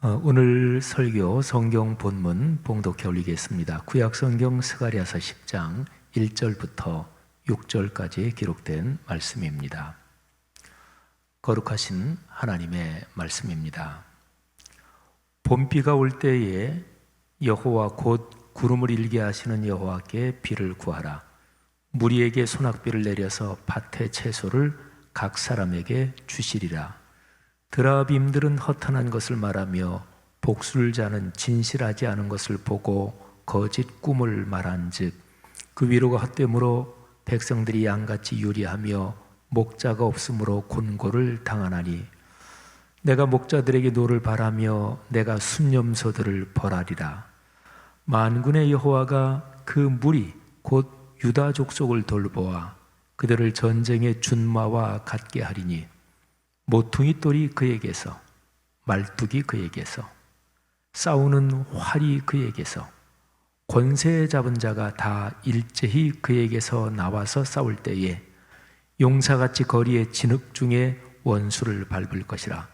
오늘 설교 성경 본문 봉독해 올리겠습니다. 구약 성경 스가랴서 10장 1절부터 6절까지 기록된 말씀입니다. 거룩하신 하나님의 말씀입니다. 봄비가 올 때에 여호와 곧 구름을 일게 하시는 여호와께 비를 구하라. 무리에게 소낙비를 내려서 밭의 채소를 각 사람에게 주시리라. 드라빔들은 허탄한 것을 말하며 복술자는 진실하지 않은 것을 보고 거짓 꿈을 말한즉 그 위로가 헛되므로 백성들이 양같이 유리하며 목자가 없으므로 곤고를 당하나니 내가 목자들에게 노를 바라며 내가 순념소들을 벌하리라. 만군의 여호와가 그 무리 곧 유다 족속을 돌보아 그들을 전쟁의 준마와 같게 하리니 모퉁이 돌이 그에게서, 말뚝이 그에게서, 싸우는 활이 그에게서, 권세 잡은 자가 다 일제히 그에게서 나와서 싸울 때에 용사같이 거리의 진흙 중에 원수를 밟을 것이라.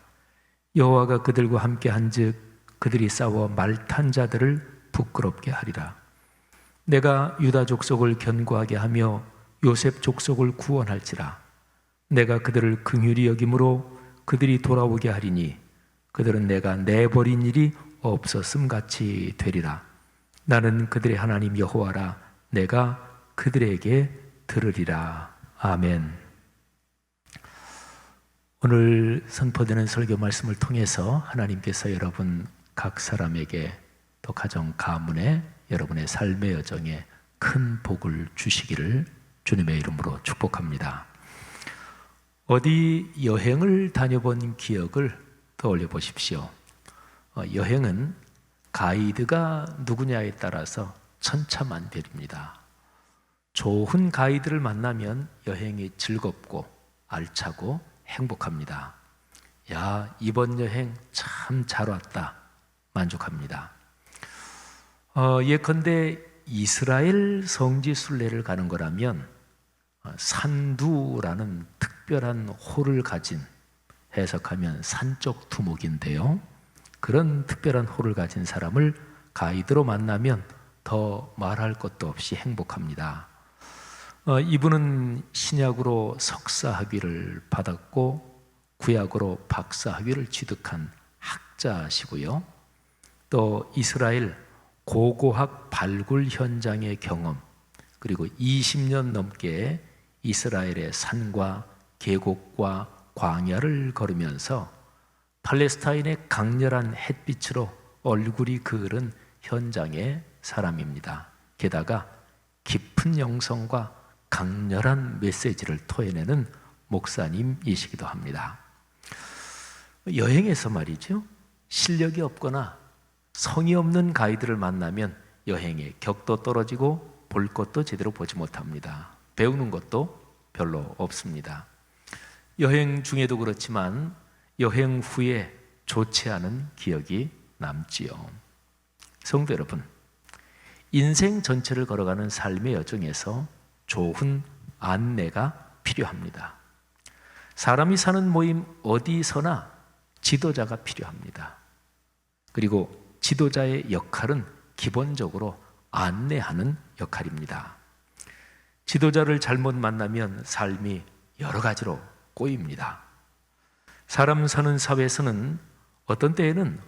여호와가 그들과 함께 한즉 그들이 싸워 말탄 자들을 부끄럽게 하리라. 내가 유다 족속을 견고하게 하며 요셉 족속을 구원할지라. 내가 그들을 긍휼히 여김으로 그들이 돌아오게 하리니 그들은 내가 내버린 일이 없었음 같이 되리라. 나는 그들의 하나님 여호와라. 내가 그들에게 들으리라. 아멘. 오늘 선포되는 설교 말씀을 통해서 하나님께서 여러분 각 사람에게 또 가정 가문에 여러분의 삶의 여정에 큰 복을 주시기를 주님의 이름으로 축복합니다. 어디 여행을 다녀본 기억을 떠올려 보십시오. 여행은 가이드가 누구냐에 따라서 천차만별입니다. 좋은 가이드를 만나면 여행이 즐겁고 알차고 행복합니다. 야, 이번 여행 참 잘 왔다. 만족합니다. 예컨대 이스라엘 성지 순례를 가는 거라면 산두라는 특별한 호를 가진, 해석하면 산적 두목인데요, 그런 특별한 호를 가진 사람을 가이드로 만나면 더 말할 것도 없이 행복합니다. 이분은 신약으로 석사학위를 받았고 구약으로 박사학위를 취득한 학자시고요, 또 이스라엘 고고학 발굴 현장의 경험, 그리고 20년 넘게 이스라엘의 산과 계곡과 광야를 걸으면서 팔레스타인의 강렬한 햇빛으로 얼굴이 그을은 현장의 사람입니다. 게다가 깊은 영성과 강렬한 메시지를 토해내는 목사님이시기도 합니다. 여행에서 말이죠, 실력이 없거나 성의 없는 가이드를 만나면 여행의 격도 떨어지고 볼 것도 제대로 보지 못합니다. 배우는 것도 별로 없습니다. 여행 중에도 그렇지만 여행 후에 좋지 않은 기억이 남지요. 성도 여러분, 인생 전체를 걸어가는 삶의 여정에서 좋은 안내가 필요합니다. 사람이 사는 모임 어디서나 지도자가 필요합니다. 그리고 지도자의 역할은 기본적으로 안내하는 역할입니다. 지도자를 잘못 만나면 삶이 여러 가지로 꼬입니다. 사람 사는 사회에서는 어떤 때에는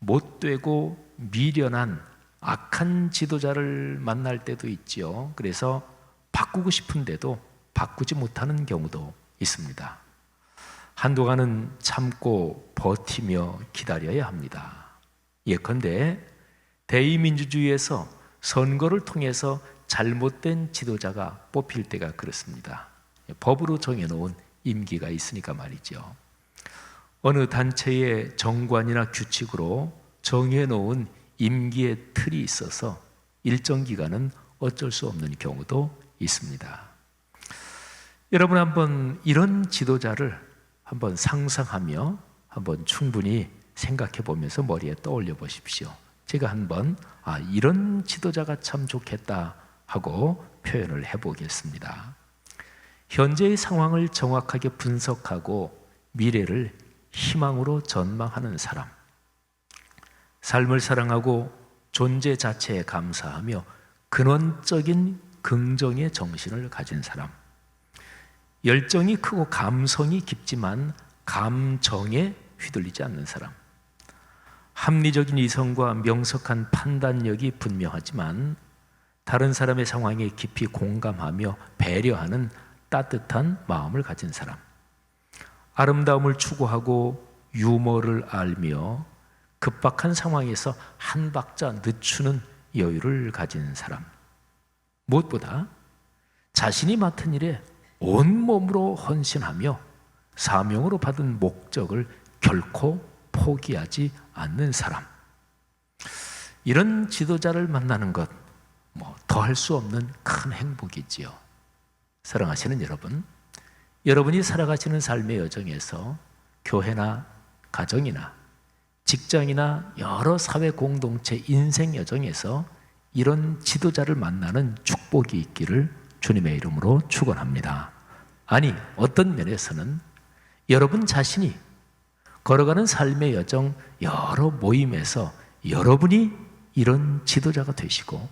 못되고 미련한 악한 지도자를 만날 때도 있지요. 그래서 바꾸고 싶은데도 바꾸지 못하는 경우도 있습니다. 한동안은 참고 버티며 기다려야 합니다. 예컨대 대의민주주의에서 선거를 통해서 잘못된 지도자가 뽑힐 때가 그렇습니다. 법으로 정해놓은 임기가 있으니까 말이죠. 어느 단체의 정관이나 규칙으로 정해놓은 임기의 틀이 있어서 일정 기간은 어쩔 수 없는 경우도 있습니다. 여러분 한번 이런 지도자를 한번 상상하며 한번 충분히 생각해 보면서 머리에 떠올려 보십시오. 제가 한번 이런 지도자가 참 좋겠다 하고 표현을 해보겠습니다. 현재의 상황을 정확하게 분석하고 미래를 희망으로 전망하는 사람, 삶을 사랑하고 존재 자체에 감사하며 근원적인 긍정의 정신을 가진 사람, 열정이 크고 감성이 깊지만 감정에 휘둘리지 않는 사람, 합리적인 이성과 명석한 판단력이 분명하지만 다른 사람의 상황에 깊이 공감하며 배려하는 따뜻한 마음을 가진 사람, 아름다움을 추구하고 유머를 알며 급박한 상황에서 한 박자 늦추는 여유를 가진 사람, 무엇보다 자신이 맡은 일에 온몸으로 헌신하며 사명으로 받은 목적을 결코 포기하지 않는 사람, 이런 지도자를 만나는 것 더할 수 없는 큰 행복이지요. 사랑하시는 여러분, 여러분이 살아가시는 삶의 여정에서 교회나 가정이나 직장이나 여러 사회 공동체 인생 여정에서 이런 지도자를 만나는 축복이 있기를 주님의 이름으로 축원합니다. 아니, 어떤 면에서는 여러분 자신이 걸어가는 삶의 여정 여러 모임에서 여러분이 이런 지도자가 되시고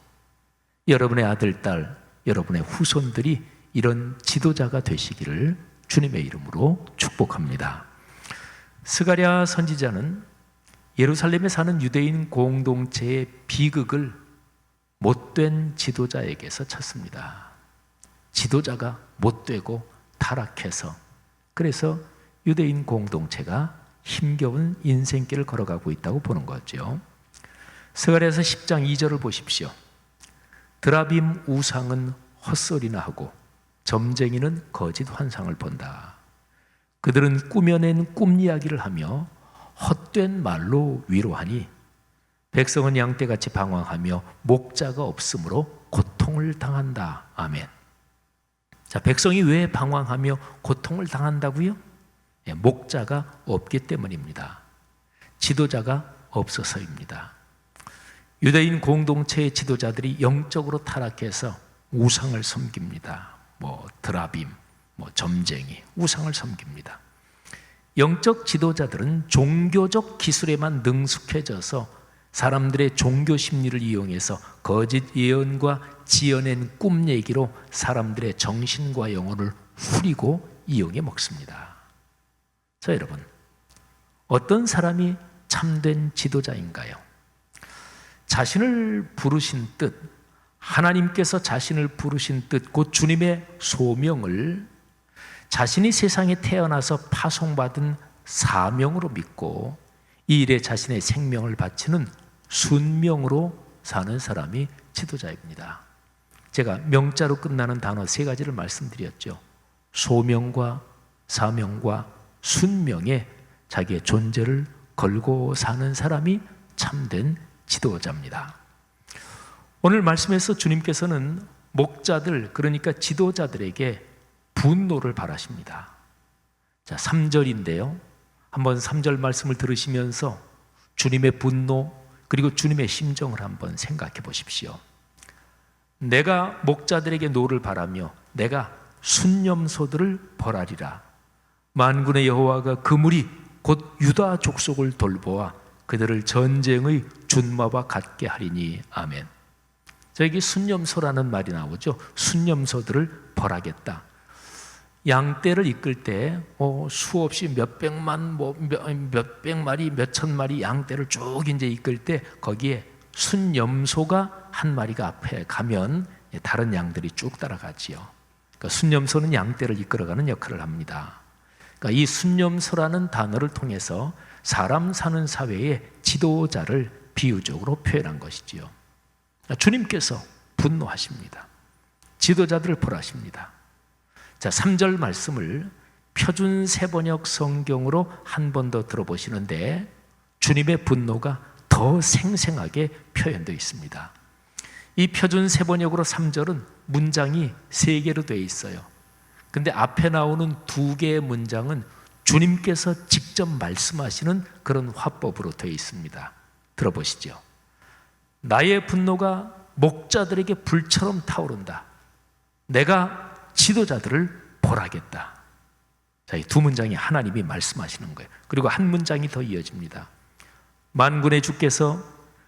여러분의 아들, 딸, 여러분의 후손들이 이런 지도자가 되시기를 주님의 이름으로 축복합니다. 스가랴 선지자는 예루살렘에 사는 유대인 공동체의 비극을 못된 지도자에게서 찾습니다. 지도자가 못되고 타락해서, 그래서 유대인 공동체가 힘겨운 인생길을 걸어가고 있다고 보는 거죠. 스가랴서 10장 2절을 보십시오. 드라빔 우상은 헛소리나 하고 점쟁이는 거짓 환상을 본다. 그들은 꾸며낸 꿈 이야기를 하며 헛된 말로 위로하니 백성은 양떼같이 방황하며 목자가 없으므로 고통을 당한다. 아멘. 자, 백성이 왜 방황하며 고통을 당한다고요? 목자가 없기 때문입니다. 지도자가 없어서입니다. 유대인 공동체의 지도자들이 영적으로 타락해서 우상을 섬깁니다. 드라빔, 점쟁이, 우상을 섬깁니다. 영적 지도자들은 종교적 기술에만 능숙해져서 사람들의 종교 심리를 이용해서 거짓 예언과 지어낸 꿈 얘기로 사람들의 정신과 영혼을 후리고 이용해 먹습니다. 자, 여러분, 어떤 사람이 참된 지도자인가요? 자신을 부르신 뜻, 하나님께서 자신을 부르신 뜻, 곧 주님의 소명을 자신이 세상에 태어나서 파송받은 사명으로 믿고 이 일에 자신의 생명을 바치는 순명으로 사는 사람이 지도자입니다. 제가 명자로 끝나는 단어 3가지를 말씀드렸죠. 소명과 사명과 순명에 자기의 존재를 걸고 사는 사람이 참된 지도자입니다. 오늘 말씀에서 주님께서는 목자들, 그러니까 지도자들에게 분노를 바라십니다. 자, 3절인데요. 한번 3절 말씀을 들으시면서 주님의 분노 그리고 주님의 심정을 한번 생각해 보십시오. 내가 목자들에게 노를 바라며 내가 순념소들을 벌하리라. 만군의 여호와가 그 무리 곧 유다 족속을 돌보아 그들을 전쟁의 준마와 같게 하리니. 아멘. 저기 순념소라는 말이 나오죠. 순념소들을 벌하겠다. 양떼를 이끌 때 수없이 몇백만, 몇백 마리, 몇천 마리 양떼를 쭉 이제 이끌 때 거기에 순념소가 한 마리가 앞에 가면 다른 양들이 쭉 따라가지요. 그러니까 순념소는 양떼를 이끌어가는 역할을 합니다. 그러니까 이 순념소라는 단어를 통해서 사람 사는 사회의 지도자를 비유적으로 표현한 것이지요. 주님께서 분노하십니다. 지도자들을 벌하십니다. 자, 3절 말씀을 표준 세번역 성경으로 한 번 더 들어보시는데 주님의 분노가 더 생생하게 표현되어 있습니다. 이 표준 세번역으로 3절은 문장이 3개로 되어 있어요. 근데 앞에 나오는 2개의 문장은 주님께서 직접 말씀하시는 그런 화법으로 되어 있습니다. 들어보시죠. 나의 분노가 목자들에게 불처럼 타오른다. 내가 지도자들을 벌하겠다. 자, 이 2문장이 하나님이 말씀하시는 거예요. 그리고 한 문장이 더 이어집니다. 만군의 주께서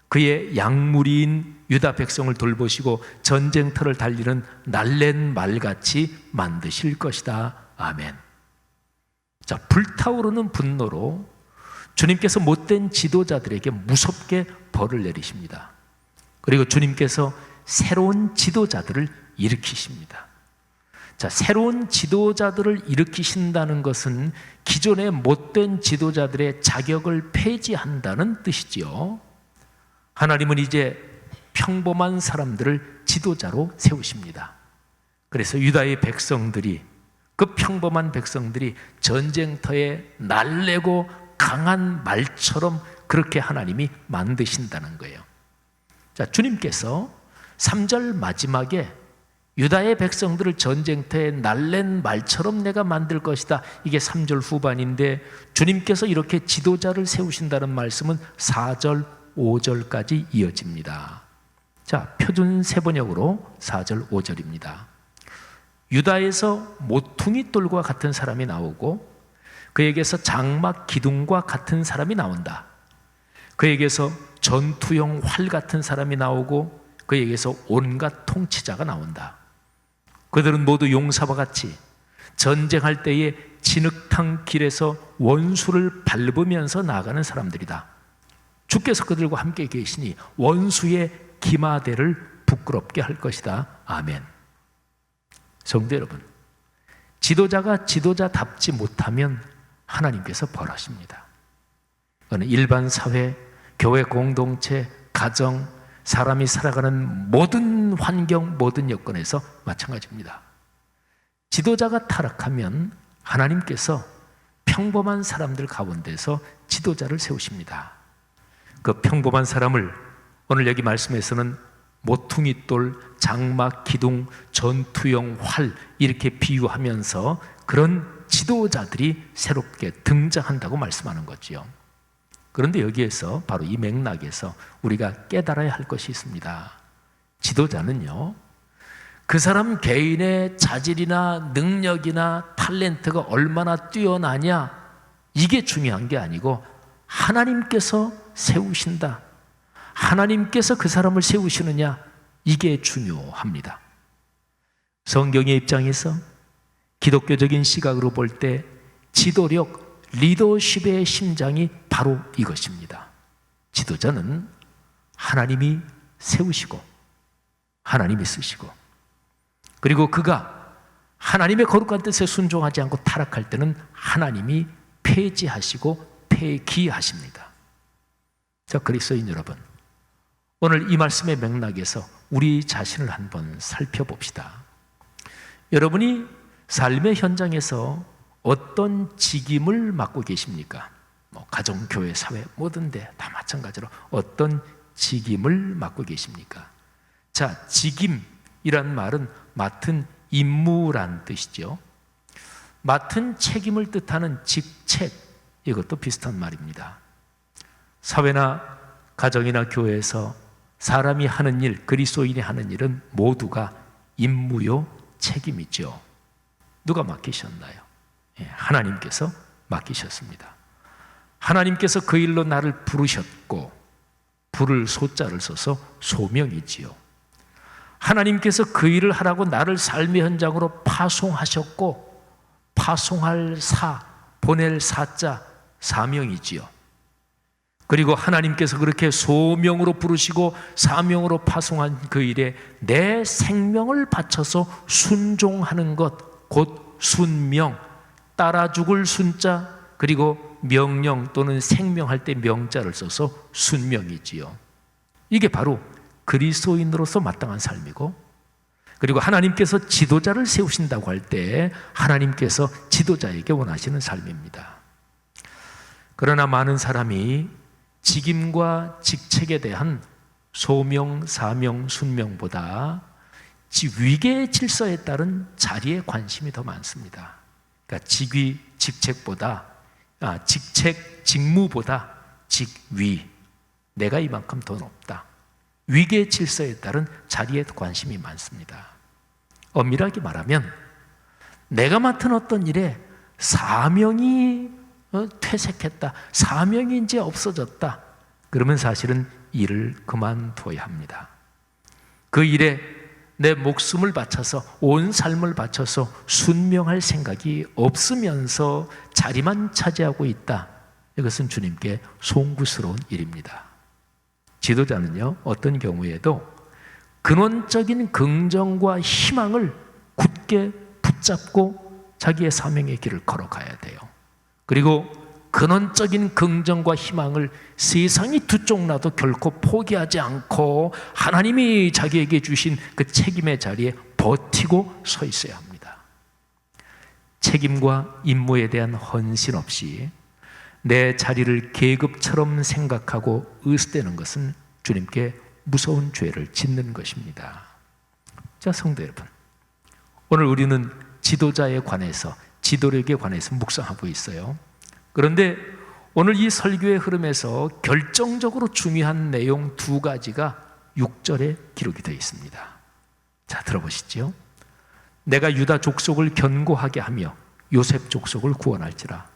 그의 양무리인 유다 백성을 돌보시고 전쟁터를 달리는 날랜 말같이 만드실 것이다. 아멘. 자, 불타오르는 분노로 주님께서 못된 지도자들에게 무섭게 벌을 내리십니다. 그리고 주님께서 새로운 지도자들을 일으키십니다. 자, 새로운 지도자들을 일으키신다는 것은 기존의 못된 지도자들의 자격을 폐지한다는 뜻이지요. 하나님은 이제 평범한 사람들을 지도자로 세우십니다. 그래서 유다의 백성들이, 그 평범한 백성들이 전쟁터에 날래고 강한 말처럼 그렇게 하나님이 만드신다는 거예요. 자, 주님께서 3절 마지막에 유다의 백성들을 전쟁터에 날랜 말처럼 내가 만들 것이다, 이게 3절 후반인데, 주님께서 이렇게 지도자를 세우신다는 말씀은 4절 5절까지 이어집니다. 자, 표준 세번역으로 4절 5절입니다. 유다에서 모퉁이 돌과 같은 사람이 나오고 그에게서 장막 기둥과 같은 사람이 나온다. 그에게서 전투용 활 같은 사람이 나오고 그에게서 온갖 통치자가 나온다. 그들은 모두 용사와 같이 전쟁할 때에 진흙탕 길에서 원수를 밟으면서 나아가는 사람들이다. 주께서 그들과 함께 계시니 원수의 기마대를 부끄럽게 할 것이다. 아멘. 성도 여러분, 지도자가 지도자답지 못하면 하나님께서 벌하십니다. 그는 일반 사회, 교회 공동체, 가정, 사람이 살아가는 모든 환경, 모든 여건에서 마찬가지입니다. 지도자가 타락하면 하나님께서 평범한 사람들 가운데서 지도자를 세우십니다. 그 평범한 사람을 오늘 여기 말씀에서는 모퉁이돌, 장막, 기둥, 전투용 활 이렇게 비유하면서 그런 지도자들이 새롭게 등장한다고 말씀하는 거지요. 그런데 여기에서 바로 이 맥락에서 우리가 깨달아야 할 것이 있습니다. 지도자는요, 그 사람 개인의 자질이나 능력이나 탤런트가 얼마나 뛰어나냐, 이게 중요한 게 아니고 하나님께서 세우신다, 하나님께서 그 사람을 세우시느냐, 이게 중요합니다. 성경의 입장에서 기독교적인 시각으로 볼 때 지도력, 리더십의 심장이 바로 이것입니다. 지도자는 하나님이 세우시고 하나님이 쓰시고, 그리고 그가 하나님의 거룩한 뜻에 순종하지 않고 타락할 때는 하나님이 폐지하시고 폐기하십니다. 자, 그리스도인 여러분, 오늘 이 말씀의 맥락에서 우리 자신을 한번 살펴봅시다. 여러분이 삶의 현장에서 어떤 직임을 맡고 계십니까? 가정, 교회, 사회 모든 데 다 마찬가지로 어떤 직임을 맡고 계십니까? 자, 직임이란 말은 맡은 임무란 뜻이죠. 맡은 책임을 뜻하는 직책, 이것도 비슷한 말입니다. 사회나 가정이나 교회에서 사람이 하는 일, 그리스도인이 하는 일은 모두가 임무요 책임이죠. 누가 맡기셨나요? 하나님께서 맡기셨습니다. 하나님께서 그 일로 나를 부르셨고, 부를 소자를 써서 소명이지요. 하나님께서 그 일을 하라고 나를 삶의 현장으로 파송하셨고, 파송할 사, 보낼 사자, 사명이지요. 그리고 하나님께서 그렇게 소명으로 부르시고 사명으로 파송한 그 일에 내 생명을 바쳐서 순종하는 것, 곧 순명, 따라 죽을 순자, 그리고 명령 또는 생명할 때 명자를 써서 순명이지요. 이게 바로 그리스도인으로서 마땅한 삶이고, 그리고 하나님께서 지도자를 세우신다고 할 때 하나님께서 지도자에게 원하시는 삶입니다. 그러나 많은 사람이 직임과 직책에 대한 소명, 사명, 순명보다 위계의 질서에 따른 자리에 관심이 더 많습니다. 그러니까 직위, 직책보다 직책, 직무보다 직위, 내가 이만큼 더 높다, 위계의 질서에 따른 자리에 관심이 많습니다. 엄밀하게 말하면 내가 맡은 어떤 일에 사명이 퇴색했다, 사명이 이제 없어졌다, 그러면 사실은 일을 그만둬야 합니다. 그 일에 내 목숨을 바쳐서, 온 삶을 바쳐서 순명할 생각이 없으면서 자리만 차지하고 있다. 이것은 주님께 송구스러운 일입니다. 지도자는요, 어떤 경우에도 근원적인 긍정과 희망을 굳게 붙잡고 자기의 사명의 길을 걸어가야 돼요. 그리고 근원적인 긍정과 희망을 세상이 두 쪽 나도 결코 포기하지 않고 하나님이 자기에게 주신 그 책임의 자리에 버티고 서 있어야 합니다. 책임과 임무에 대한 헌신 없이 내 자리를 계급처럼 생각하고 의습되는 것은 주님께 무서운 죄를 짓는 것입니다. 자, 성도 여러분, 오늘 우리는 지도자에 관해서, 지도력에 관해서 묵상하고 있어요. 그런데 오늘 이 설교의 흐름에서 결정적으로 중요한 내용 두 가지가 6절에 기록이 되어 있습니다. 자, 들어보시죠. 내가 유다 족속을 견고하게 하며 요셉 족속을 구원할지라.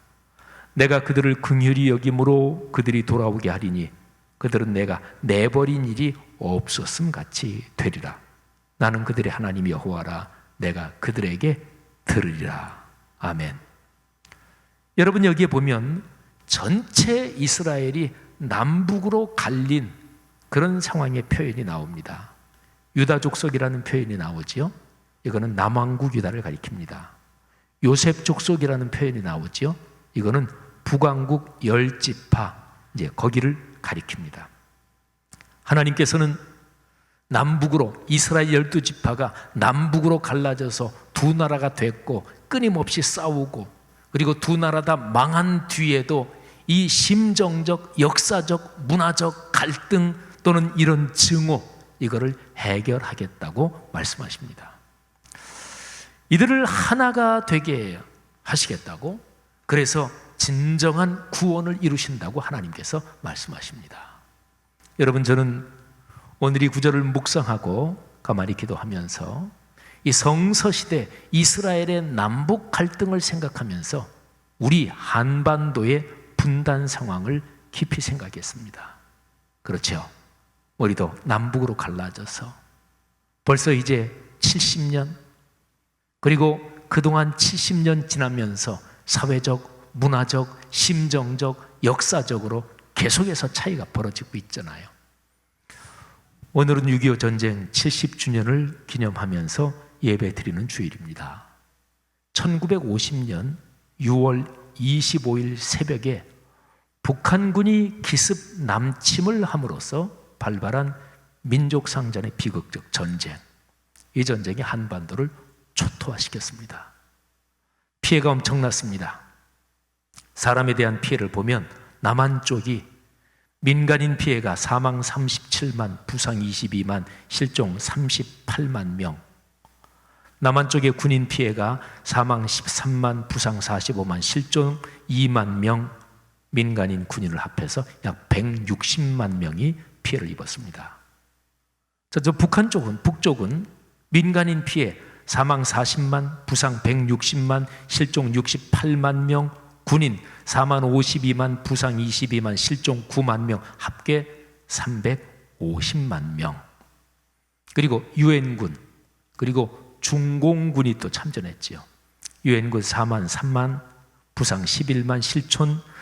내가 그들을 긍휼히 여김으로 그들이 돌아오게 하리니 그들은 내가 내버린 일이 없었음 같이 되리라. 나는 그들의 하나님 여호와라. 내가 그들에게 들으리라. 아멘. 여러분, 여기에 보면 전체 이스라엘이 남북으로 갈린 그런 상황의 표현이 나옵니다. 유다 족속이라는 표현이 나오지요. 이거는 남왕국 유다를 가리킵니다. 요셉 족속이라는 표현이 나오지요. 이거는 북왕국 10지파, 이제 거기를 가리킵니다. 하나님께서는 남북으로, 이스라엘 12지파가 남북으로 갈라져서 두 나라가 됐고 끊임없이 싸우고, 그리고 두 나라 다 망한 뒤에도 이 심정적, 역사적, 문화적 갈등 또는 이런 증오, 이거를 해결하겠다고 말씀하십니다. 이들을 하나가 되게 하시겠다고, 그래서 진정한 구원을 이루신다고 하나님께서 말씀하십니다. 여러분, 저는 오늘 이 구절을 묵상하고 가만히 기도하면서 이 성서시대 이스라엘의 남북 갈등을 생각하면서 우리 한반도의 분단 상황을 깊이 생각했습니다. 그렇죠. 우리도 남북으로 갈라져서 벌써 이제 70년, 그리고 그동안 70년 지나면서 사회적, 문화적, 심정적, 역사적으로 계속해서 차이가 벌어지고 있잖아요. 오늘은 6.25 전쟁 70주년을 기념하면서 예배 드리는 주일입니다. 1950년 6월 25일 새벽에 북한군이 기습 남침을 함으로써 발발한 민족상전의 비극적 전쟁, 이 전쟁이 한반도를 초토화시켰습니다. 피해가 엄청났습니다. 사람에 대한 피해를 보면 남한 쪽이 민간인 피해가 사망 37만, 부상 22만, 실종 38만 명, 남한 쪽의 군인 피해가 사망 13만, 부상 45만, 실종 2만 명, 민간인 군인을 합해서 약 160만 명이 피해를 입었습니다. 저 북한 쪽은, 북쪽은 민간인 피해 사망 40만, 부상 160만, 실종 68만 명, 군인 4만 52만, 부상 22만, 실종 9만 명, 합계 350만 명. 그리고 유엔군, 그리고 중공군이 또 참전했지요. 유엔군 4만 3만, 부상 11만,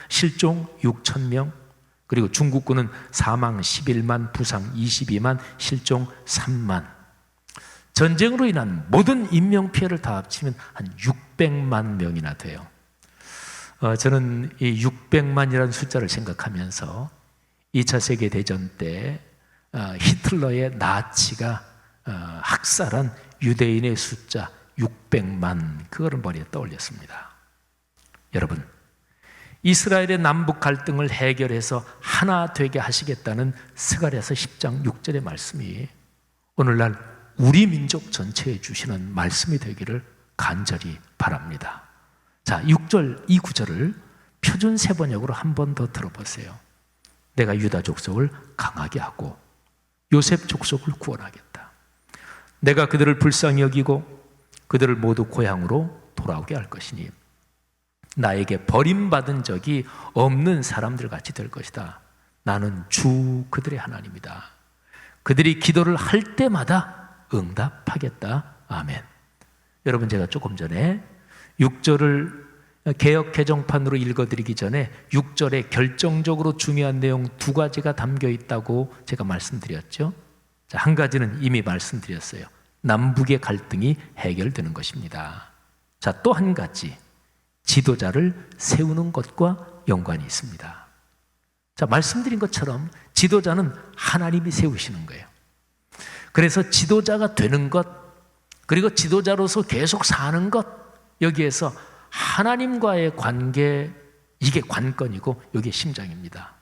실종 6천 명, 그리고 중국군은 사망 11만, 부상 22만, 실종 3만. 전쟁으로 인한 모든 인명피해를 다 합치면 한 600만 명이나 돼요. 저는 이 600만이라는 숫자를 생각하면서 2차 세계대전 때 히틀러의 나치가 학살한 유대인의 숫자 600만, 그거를 머리에 떠올렸습니다. 여러분, 이스라엘의 남북 갈등을 해결해서 하나 되게 하시겠다는 스가랴서 10장 6절의 말씀이 오늘날 우리 민족 전체에 주시는 말씀이 되기를 간절히 바랍니다. 자, 6절 이 구절을 표준 세번역으로 한 번 더 들어보세요. 내가 유다 족속을 강하게 하고 요셉 족속을 구원하겠다. 내가 그들을 불쌍히 여기고 그들을 모두 고향으로 돌아오게 할 것이니 나에게 버림받은 적이 없는 사람들 같이 될 것이다. 나는 주 그들의 하나님이다. 그들이 기도를 할 때마다 응답하겠다. 아멘. 여러분, 제가 조금 전에 6절을 개역 개정판으로 읽어드리기 전에 6절에 결정적으로 중요한 내용 두 가지가 담겨 있다고 제가 말씀드렸죠. 자, 한 가지는 이미 말씀드렸어요. 남북의 갈등이 해결되는 것입니다. 자, 또 한 가지, 지도자를 세우는 것과 연관이 있습니다. 자, 말씀드린 것처럼 지도자는 하나님이 세우시는 거예요. 그래서 지도자가 되는 것, 그리고 지도자로서 계속 사는 것, 여기에서 하나님과의 관계, 이게 관건이고 이게 심장입니다.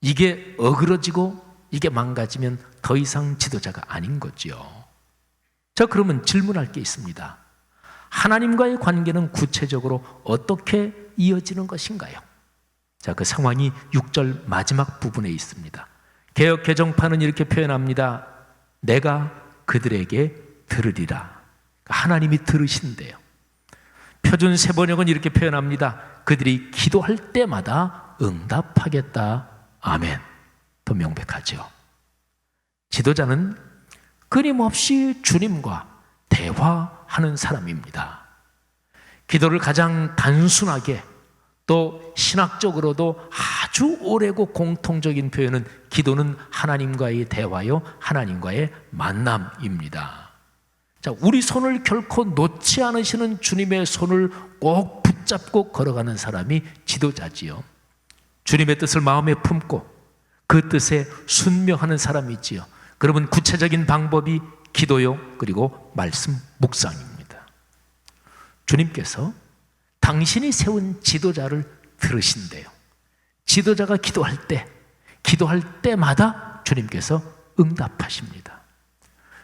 이게 어그러지고 이게 망가지면 더 이상 지도자가 아닌 거죠. 자, 그러면 질문할 게 있습니다. 하나님과의 관계는 구체적으로 어떻게 이어지는 것인가요? 자, 그 상황이 6절 마지막 부분에 있습니다. 개역 개정판은 이렇게 표현합니다. 내가 그들에게 들으리라. 하나님이 들으신대요. 표준 세번역은 이렇게 표현합니다. 그들이 기도할 때마다 응답하겠다. 아멘. 더 명백하죠. 지도자는 끊임없이 주님과 대화하는 사람입니다. 기도를 가장 단순하게 또 신학적으로도 아주 오래고 공통적인 표현은 기도는 하나님과의 대화요, 하나님과의 만남입니다. 자, 우리 손을 결코 놓지 않으시는 주님의 손을 꼭 붙잡고 걸어가는 사람이 지도자지요. 주님의 뜻을 마음에 품고 그 뜻에 순명하는 사람이지요. 그러면 구체적인 방법이 기도요, 그리고 말씀 묵상입니다. 주님께서 당신이 세운 지도자를 들으신대요. 지도자가 기도할 때마다 주님께서 응답하십니다.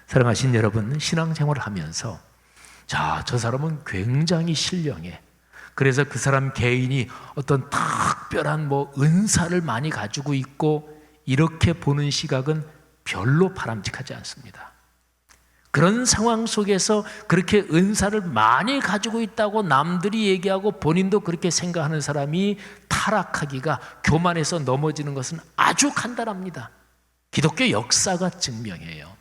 사랑하신 여러분, 신앙생활을 하면서 저 사람은 굉장히 신령해. 그래서 그 사람 개인이 어떤 특별한 은사를 많이 가지고 있고 이렇게 보는 시각은 별로 바람직하지 않습니다. 그런 상황 속에서 그렇게 은사를 많이 가지고 있다고 남들이 얘기하고 본인도 그렇게 생각하는 사람이 타락하기가, 교만해서 넘어지는 것은 아주 간단합니다. 기독교 역사가 증명해요.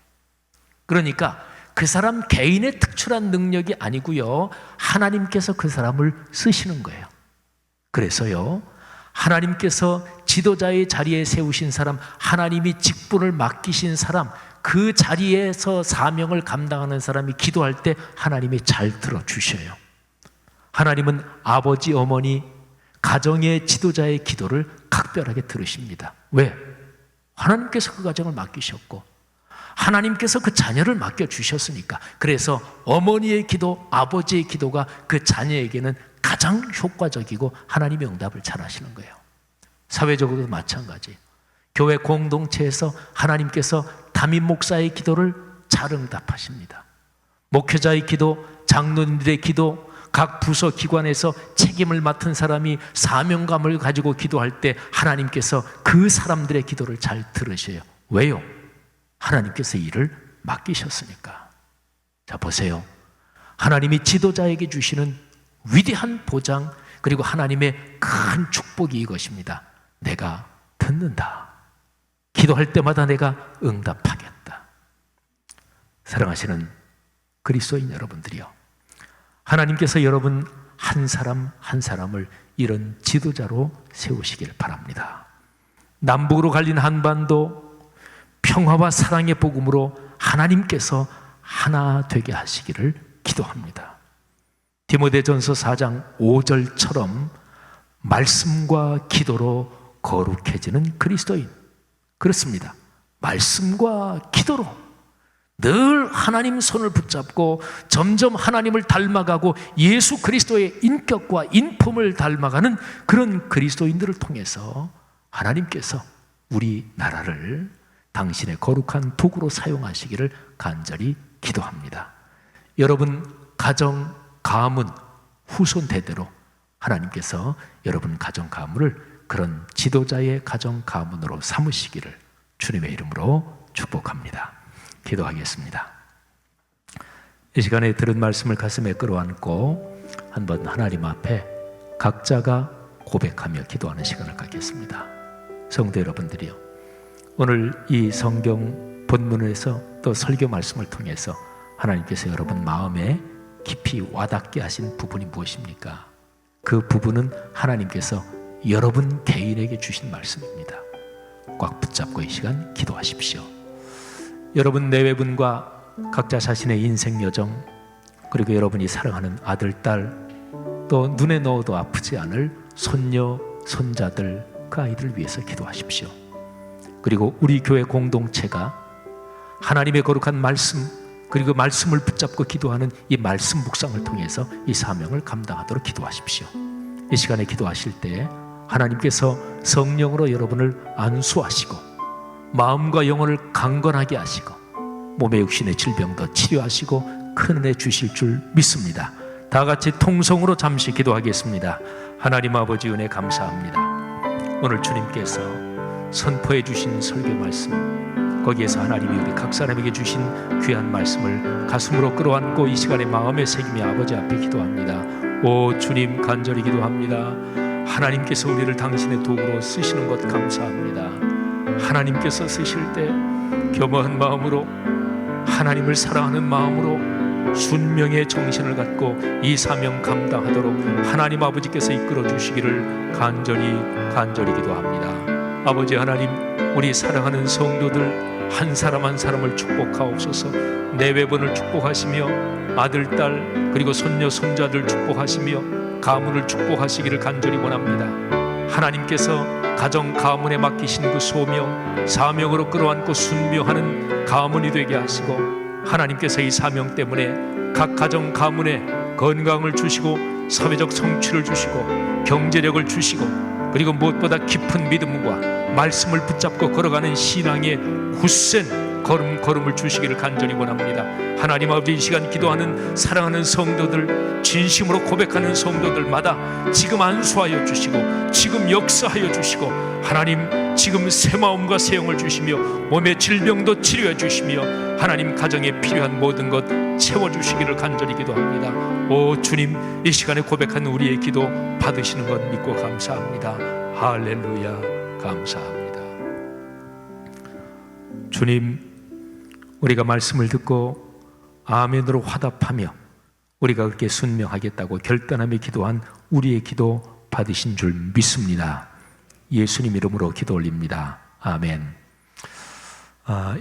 그러니까 그 사람 개인의 특출한 능력이 아니고요, 하나님께서 그 사람을 쓰시는 거예요. 그래서요, 하나님께서 지도자의 자리에 세우신 사람, 하나님이 직분을 맡기신 사람, 그 자리에서 사명을 감당하는 사람이 기도할 때 하나님이 잘 들어주셔요. 하나님은 아버지, 어머니, 가정의 지도자의 기도를 각별하게 들으십니다. 왜? 하나님께서 그 가정을 맡기셨고 하나님께서 그 자녀를 맡겨주셨으니까. 그래서 어머니의 기도, 아버지의 기도가 그 자녀에게는 가장 효과적이고 하나님의 응답을 잘 하시는 거예요. 사회적으로도 마찬가지. 교회 공동체에서 하나님께서 담임 목사의 기도를 잘 응답하십니다. 목회자의 기도, 장로님들의 기도, 각 부서 기관에서 책임을 맡은 사람이 사명감을 가지고 기도할 때 하나님께서 그 사람들의 기도를 잘 들으셔요. 왜요? 하나님께서 일을 맡기셨으니까. 자, 보세요. 하나님이 지도자에게 주시는 위대한 보장, 그리고 하나님의 큰 축복이 이것입니다. 내가 듣는다. 기도할 때마다 내가 응답하겠다. 사랑하시는 그리스도인 여러분들이요, 하나님께서 여러분 한 사람 한 사람을 이런 지도자로 세우시길 바랍니다. 남북으로 갈린 한반도, 평화와 사랑의 복음으로 하나님께서 하나 되게 하시기를 기도합니다. 디모데전서 4장 5절처럼 말씀과 기도로 거룩해지는 그리스도인, 그렇습니다. 말씀과 기도로 늘 하나님 손을 붙잡고 점점 하나님을 닮아가고 예수 그리스도의 인격과 인품을 닮아가는 그런 그리스도인들을 통해서 하나님께서 우리 나라를 당신의 거룩한 도구로 사용하시기를 간절히 기도합니다. 여러분 가정 가문 후손 대대로 하나님께서 여러분 가정 가문을 그런 지도자의 가정 가문으로 삼으시기를 주님의 이름으로 축복합니다. 기도하겠습니다. 이 시간에 들은 말씀을 가슴에 끌어안고 한번 하나님 앞에 각자가 고백하며 기도하는 시간을 갖겠습니다. 성도 여러분들이요, 오늘 이 성경 본문에서 또 설교 말씀을 통해서 하나님께서 여러분 마음에 깊이 와닿게 하신 부분이 무엇입니까? 그 부분은 하나님께서 여러분 개인에게 주신 말씀입니다. 꽉 붙잡고 이 시간 기도하십시오. 여러분 내외분과 각자 자신의 인생 여정, 그리고 여러분이 사랑하는 아들, 딸, 또 눈에 넣어도 아프지 않을 손녀, 손자들, 그 아이들을 위해서 기도하십시오. 그리고 우리 교회 공동체가 하나님의 거룩한 말씀, 그리고 말씀을 붙잡고 기도하는 이 말씀 묵상을 통해서 이 사명을 감당하도록 기도하십시오. 이 시간에 기도하실 때 하나님께서 성령으로 여러분을 안수하시고 마음과 영혼을 강건하게 하시고 몸의 육신의 질병도 치료하시고 큰 은혜 주실 줄 믿습니다. 다 같이 통성으로 잠시 기도하겠습니다. 하나님 아버지, 은혜 감사합니다. 오늘 주님께서 선포해 주신 설교 말씀, 거기에서 하나님이 우리 각 사람에게 주신 귀한 말씀을 가슴으로 끌어안고 이 시간에 마음에 새기며 아버지 앞에 기도합니다. 오 주님, 간절히 기도합니다. 하나님께서 우리를 당신의 도구로 쓰시는 것 감사합니다. 하나님께서 쓰실 때 겸허한 마음으로, 하나님을 사랑하는 마음으로 순명의 정신을 갖고 이 사명 감당하도록 하나님 아버지께서 이끌어 주시기를 간절히 기도합니다. 아버지 하나님, 우리 사랑하는 성도들 한 사람 한 사람을 축복하옵소서. 내외분을 축복하시며 아들, 딸, 그리고 손녀, 손자들 축복하시며 가문을 축복하시기를 간절히 원합니다. 하나님께서 가정 가문에 맡기신 그 소명, 사명으로 끌어안고 순명하는 가문이 되게 하시고, 하나님께서 이 사명 때문에 각 가정 가문에 건강을 주시고 사회적 성취를 주시고 경제력을 주시고, 그리고 무엇보다 깊은 믿음과 말씀을 붙잡고 걸어가는 신앙의 굳센 걸음을 주시기를 간절히 원합니다. 하나님 아버지, 이 시간 기도하는 사랑하는 성도들, 진심으로 고백하는 성도들마다 지금 안수하여 주시고 지금 역사하여 주시고, 하나님 지금 새 마음과 새 영을 주시며 몸의 질병도 치료해 주시며 하나님 가정에 필요한 모든 것 채워주시기를 간절히 기도합니다. 오 주님, 이 시간에 고백하는 우리의 기도 받으시는 것 믿고 감사합니다. 할렐루야, 감사합니다. 주님, 우리가 말씀을 듣고 아멘으로 화답하며 우리가 그렇게 순명하겠다고 결단하며 기도한 우리의 기도 받으신 줄 믿습니다. 예수님 이름으로 기도 올립니다. 아멘.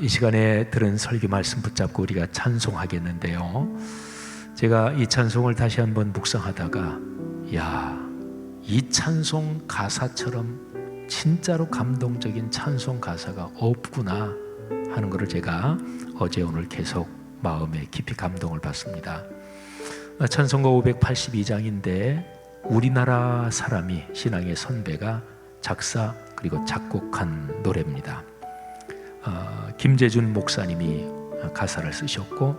이 시간에 들은 설교 말씀 붙잡고 우리가 찬송하겠는데요, 제가 이 찬송을 다시 한번 묵상하다가 이 찬송 가사처럼 진짜로 감동적인 찬송 가사가 없구나 하는 것을 제가 어제 오늘 계속 마음에 깊이 감동을 받습니다. 찬송가 582장인데 우리나라 사람이, 신앙의 선배가 작사 그리고 작곡한 노래입니다. 김재준 목사님이 가사를 쓰셨고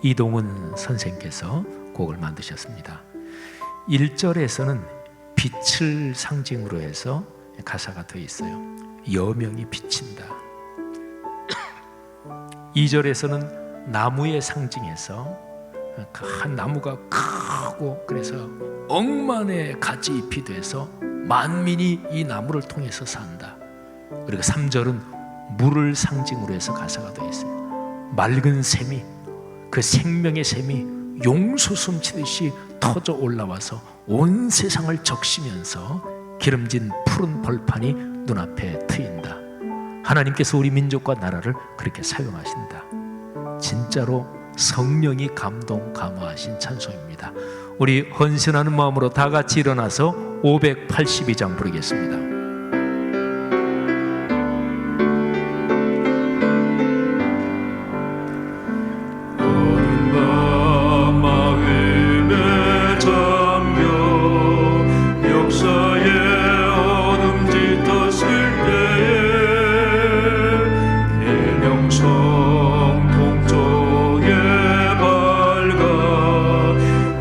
이동훈 선생께서 곡을 만드셨습니다. 1절에서는 빛을 상징으로 해서 가사가 되어 있어요. 여명이 비친다. 2절에서는 나무의 상징에서 한 나무가 크고 그래서 억만의 가지 잎이 돼서 만민이 이 나무를 통해서 산다. 그리고 3절은 물을 상징으로 해서 가사가 되어 있어요. 맑은 샘이, 그 생명의 샘이 용수숨 치듯이 터져 올라와서 온 세상을 적시면서 기름진 푸른 벌판이 눈앞에 트인다. 하나님께서 우리 민족과 나라를 그렇게 사용하신다. 진짜로 성령이 감동 감화하신 찬송입니다. 우리 헌신하는 마음으로 다 같이 일어나서 582장 부르겠습니다.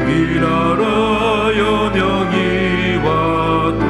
위나라 여명이 왔다.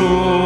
주